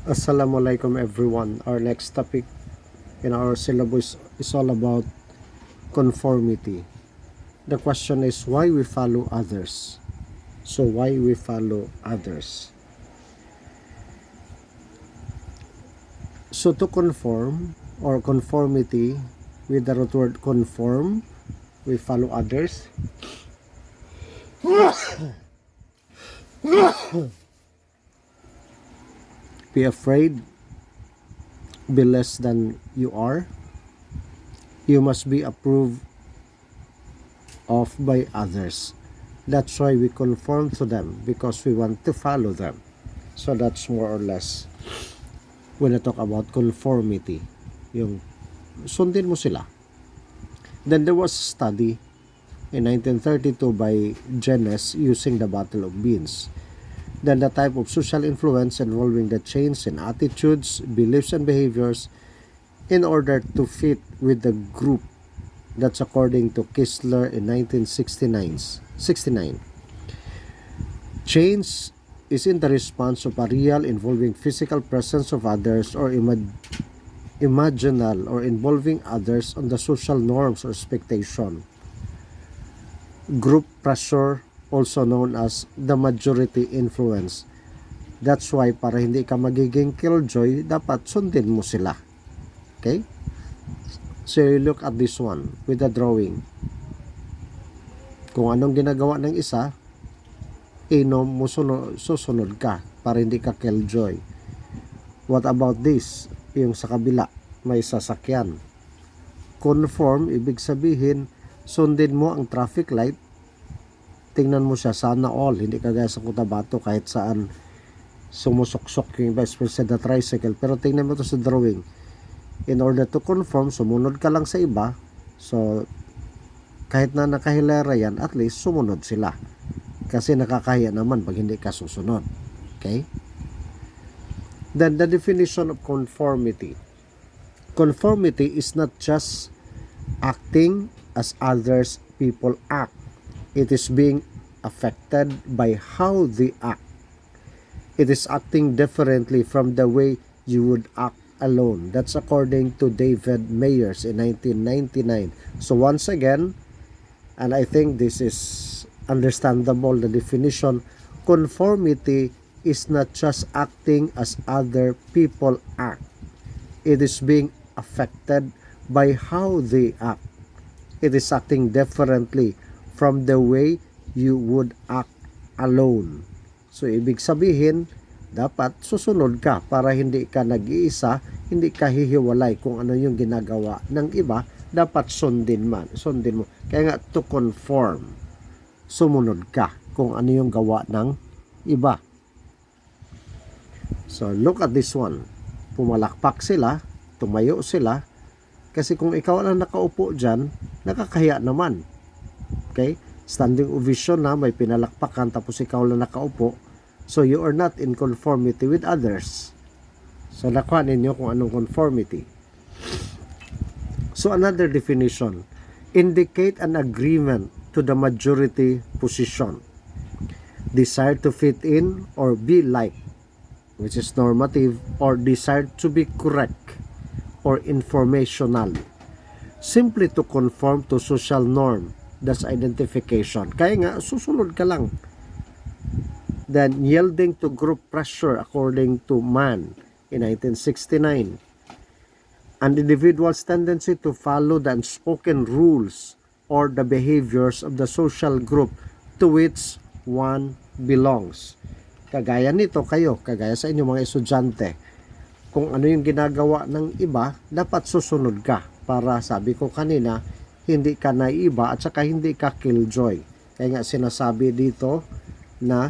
Assalamualaikum everyone. Our next topic in our syllabus is all about conformity. The question is why we follow others. So why we follow others? So to conform or conformity, with the root word conform, we follow others. Be afraid, be less than you are. You must be approved of by others. That's why we conform to them, because we want to follow them. So that's more or less when I talk about conformity, yung sundin mo sila. Then there was a study in 1932 by Jenes using the bottle of beans. Then the type of social influence involving the change in attitudes, beliefs, and behaviors in order to fit with the group. That's according to Kistler in 1969. Change is in the response of a real involving physical presence of others or imaginal or involving others on the social norms or expectation. Group pressure, also known as the majority influence. That's why para hindi ka magiging killjoy, dapat sundin mo sila. Okay? So you look at this one with the drawing. Kung anong ginagawa ng isa, susunod ka para hindi ka killjoy. What about this? Yung sa kabila, may sasakyan. Conform, ibig sabihin, sundin mo ang traffic light. Tingnan mo siya, sana all, hindi kagaya sa Cotabato kahit saan sumusuksok yung iba, especially the tricycle. Pero tingnan mo to sa drawing. In order to conform, sumunod ka lang sa iba. So, kahit na nakahilera yan, at least sumunod sila. Kasi nakakahiya naman pag hindi ka susunod. Okay? Then, the definition of conformity. Conformity is not just acting as others people act. It is being affected by how they act. It is acting differently from the way you would act alone. That's according to David Mayers in 1999. So once again, and I think this is understandable, the definition, conformity is not just acting as other people act. It is being affected by how they act. It is acting differently from the way you would act alone. So, ibig sabihin, dapat susunod ka para hindi ka nag-iisa, hindi ka hihiwalay kung ano yung ginagawa ng iba, dapat sundin mo. Kaya nga, to conform, sumunod ka kung ano yung gawa ng iba. So, look at this one. Pumalakpak sila, tumayo sila, kasi kung ikaw lang nakaupo dyan, nakakahiya naman. Okay? Standing ovation na, may pinalakpakan, tapos ikaw lang nakaupo. So, you are not in conformity with others. So, nakuha ninyo kung anong conformity. So, another definition. Indicate an agreement to the majority position. Desire to fit in or be like, which is normative, or desire to be correct or informational. Simply to conform to social norm. That's identification. Kaya nga, susunod ka lang. Then, yielding to group pressure according to Mann in 1969. An individual's tendency to follow the unspoken rules or the behaviors of the social group to which one belongs. Kagaya nito kayo, kagaya sa inyo mga estudyante. Kung ano yung ginagawa ng iba, dapat susunod ka. Para sabi ko kanina, hindi ka naiba at saka hindi ka killjoy. Kaya nga sinasabi dito na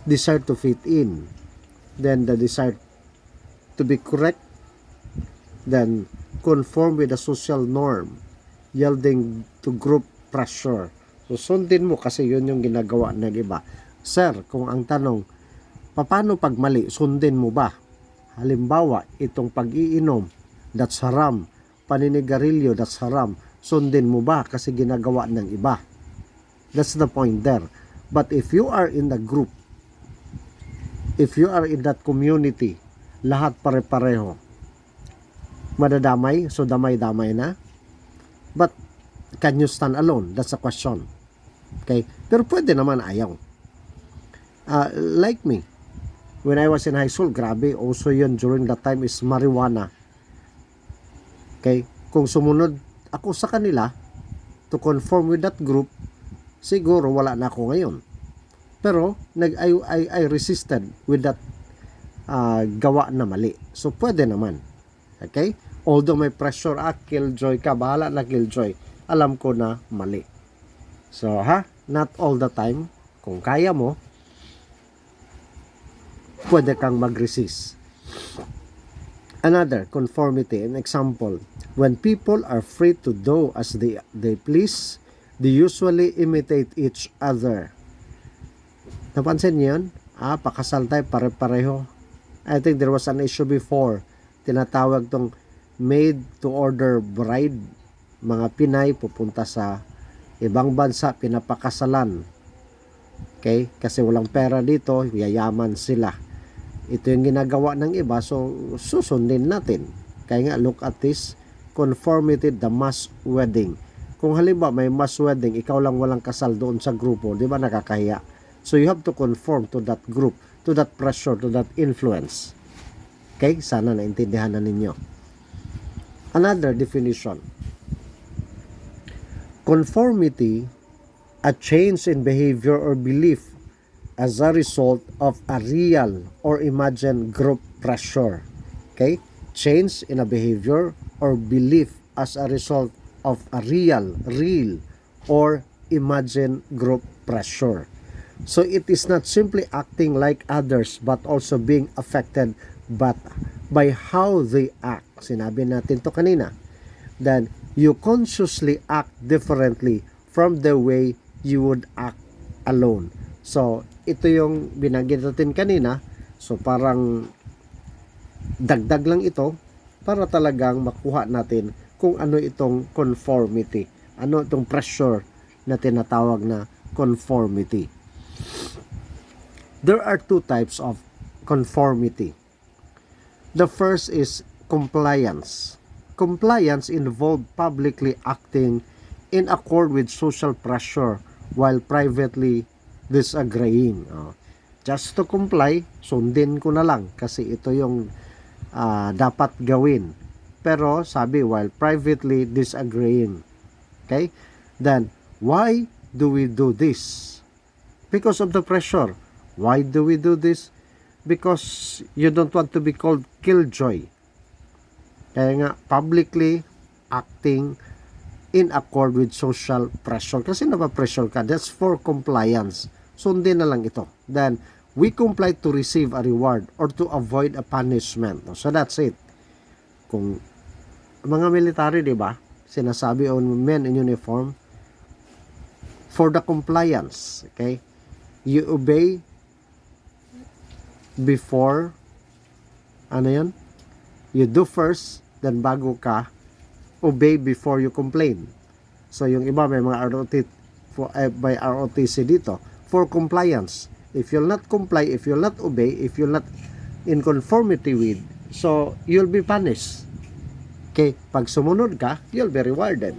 desire to fit in, then the desire to be correct, then conform with the social norm, yielding to group pressure. So sundin mo kasi yun yung ginagawa ng iba. Sir, kung ang tanong, paano pag mali, sundin mo ba? Halimbawa, itong pag-iinom, that's haram. Paninigarilyo, that's haram. Sundin mo ba kasi ginagawa ng iba? That's the point there. But if you are in the group, if you are in that community, lahat pare-pareho, madadamay, so damay-damay na. But can you stand alone? That's a question. Okay? Pero pwede naman ayaw. Like me, when I was in high school, grabe, also yun during that time is marijuana. Okay? Kung sumunod ako sa kanila to conform with that group, siguro wala na ako ngayon. Pero I resisted with that gawa na mali. So pwede naman. Okay? Although may pressure, killjoy ka, bahala na killjoy. Alam ko na mali. So not all the time. Kung kaya mo, pwede kang mag-resist. Another, conformity. An example, when people are free to do as they please, they usually imitate each other. Napansin niyo yun? Pakasal tayo, pare-pareho. I think there was an issue before. Tinatawag tong made to order bride. Mga Pinay pupunta sa ibang bansa, pinapakasalan. Okay? Kasi walang pera dito, yayaman sila. Ito yung ginagawa ng iba, so susundin natin. Kaya nga, look at this, conformity, the mass wedding. Kung halimbawa may mass wedding, ikaw lang walang kasal doon sa grupo, di ba nakakahiya? So you have to conform to that group, to that pressure, to that influence. Okay? Sana naintindihan na ninyo. Another definition. Conformity, a change in behavior or belief as a result of a real or imagined group pressure. Okay? Change in a behavior or belief as a result of a real or imagined group pressure. So it is not simply acting like others but also being affected by how they act. Sinabi natin to kanina. Then you consciously act differently from the way you would act alone. So ito yung binanggit natin kanina. So parang dagdag lang ito para talagang makuha natin kung ano itong conformity. Ano itong pressure na tinatawag na conformity. There are two types of conformity. The first is compliance. Compliance involves publicly acting in accord with social pressure while privately disagreeing. Just to comply, sundin ko na lang kasi ito yung dapat gawin. Pero sabi, while privately disagreeing. Okay? Then, why do we do this? Because of the pressure. Why do we do this? Because you don't want to be called killjoy. Kaya nga, publicly acting in accord with social pressure. Kasi napapressure ka. That's for compliance. Sundin na lang ito. Then, we comply to receive a reward or to avoid a punishment. So, that's it. Kung mga military, di ba? Sinasabi on men in uniform, for the compliance. Okay? You obey before, ano yan? You do first, then bago ka, obey before you complain. So, yung iba may mga by ROTC dito, for compliance. If you'll not comply, if you'll not obey, if you'll not in conformity with, so, you'll be punished. Okay? Pag sumunod ka, you'll be rewarded.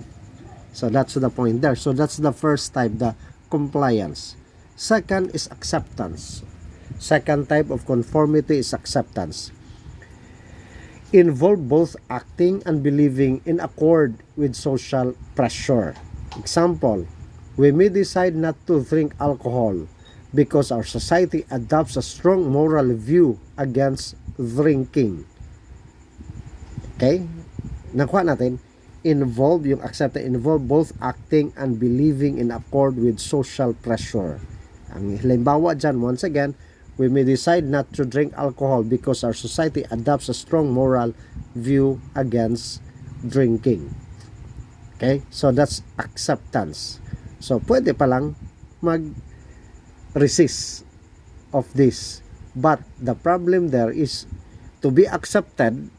So, that's the point there. So, that's the first type, the compliance. Second is acceptance. Second type of conformity is acceptance. Involve both acting and believing in accord with social pressure. Example, we may decide not to drink alcohol because our society adopts a strong moral view against drinking. Okay? Nakuha natin, involve yung accept, involve both acting and believing in accord with social pressure. Ang halimbawa dyan, once again, we may decide not to drink alcohol because our society adopts a strong moral view against drinking. Okay? So, that's acceptance. So, pwede palang mag-resist of this. But, the problem there is to be accepted.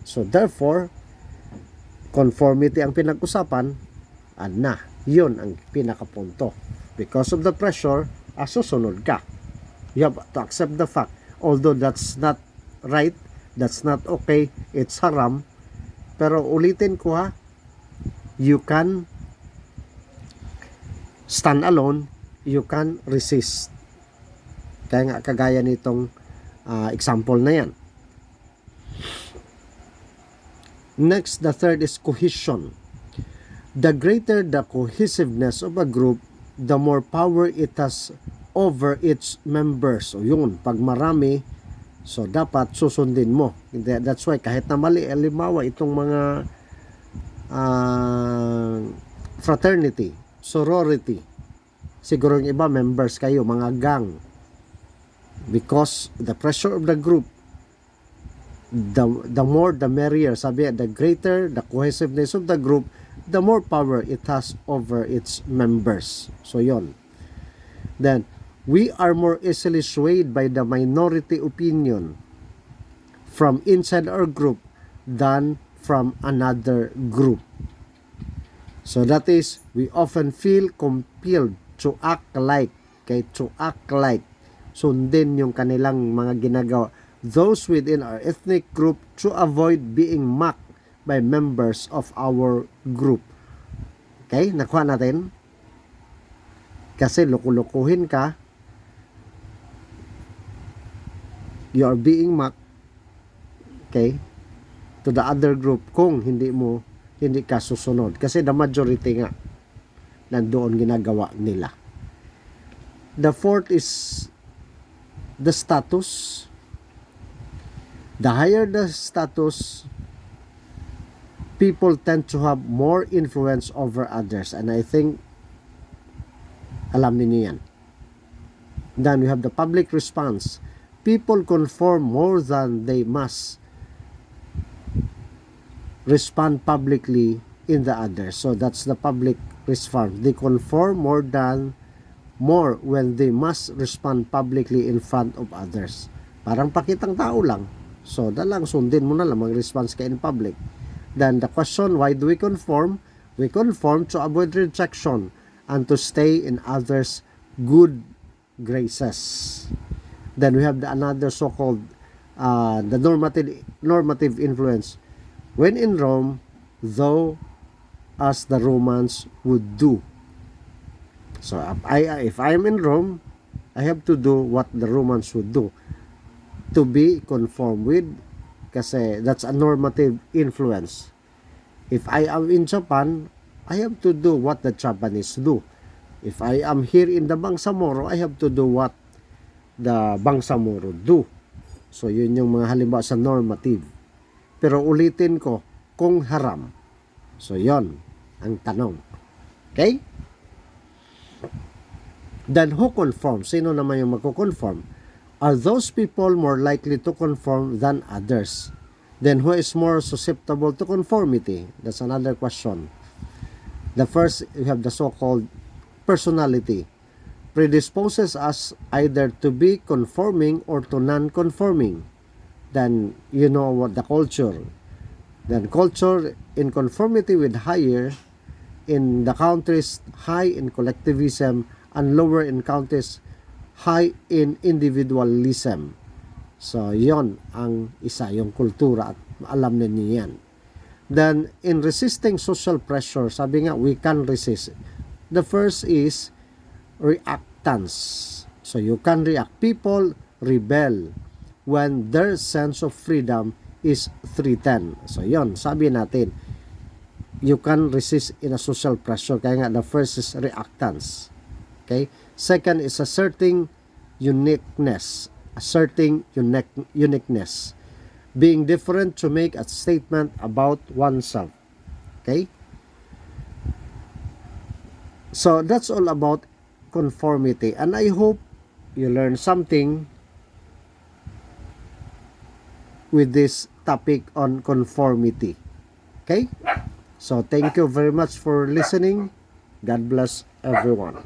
So, therefore, conformity ang pinag-usapan, yun ang pinakapunto. Because of the pressure, susunod ka. You have to accept the fact. Although that's not right, That's not okay. It's haram. Pero ulitin ko ha, you can stand alone, you can resist. Kaya nga kagaya nitong example na yan. Next, the third is cohesion. The greater the cohesiveness of a group, the more power it has over its members. O yun, pag marami, so dapat susundin mo. That's why kahit na mali, alimawa itong mga fraternity, sorority, siguro yung iba members kayo, mga gang. Because the pressure of the group, the more the merrier. Sabi, the greater the cohesiveness of the group, the more power it has over its members. So yon. Then, we are more easily swayed by the minority opinion from inside our group than from another group. So that is, we often feel compelled to act like, sundin yung kanilang mga ginagawa. Those within our ethnic group to avoid being mocked by members of our group. Okay, nakuha natin. Kasi lukulukuhin ka, you are being mocked, okay, to the other group kung hindi ka susunod. Kasi the majority nga nandoon ginagawa nila. The fourth is the status. The higher the status, people tend to have more influence over others. And I think, alam niyo yan. Then we have the public response. People conform more than they must respond publicly in the others. So that's the public response. They conform more when they must respond publicly in front of others. Parang pakitang tao lang. So, dalang sundin mo na lang mag-response ka in public. Then, the question, why do we conform? We conform to avoid rejection and to stay in others' good graces. Then, we have another so-called the normative influence. When in Rome, though, as the Romans would do. So, if I am in Rome, I have to do what the Romans would do. To be conformed with, kasi that's a normative influence. If I am in Japan, I have to do what the Japanese do. If I am here in the Bangsamoro, I have to do what the Bangsamoro do. So yun yung mga halimbawa sa normative. Pero ulitin ko, kung haram. So yon ang tanong. Okay? Then who conforms? Sino naman yung magko-conform? Are those people more likely to conform than others? Then who is more susceptible to conformity? That's another question. The first, we have the so-called personality. Predisposes us either to be conforming or to non-conforming. Then, you know what the culture. Then culture in conformity with higher in the countries high in collectivism and lower in countries high in individualism. So, yon ang isa, yung kultura at alam ninyo yan. Then, in resisting social pressure, sabi nga, we can resist. The first is reactance. So, you can react. People rebel when their sense of freedom is threatened. So, yon, sabi natin, you can resist in a social pressure. Kaya nga, the first is reactance. Okay? Second is asserting uniqueness. Being different to make a statement about oneself. Okay? So, that's all about conformity. And I hope you learn something with this topic on conformity. Okay? So, thank you very much for listening. God bless everyone.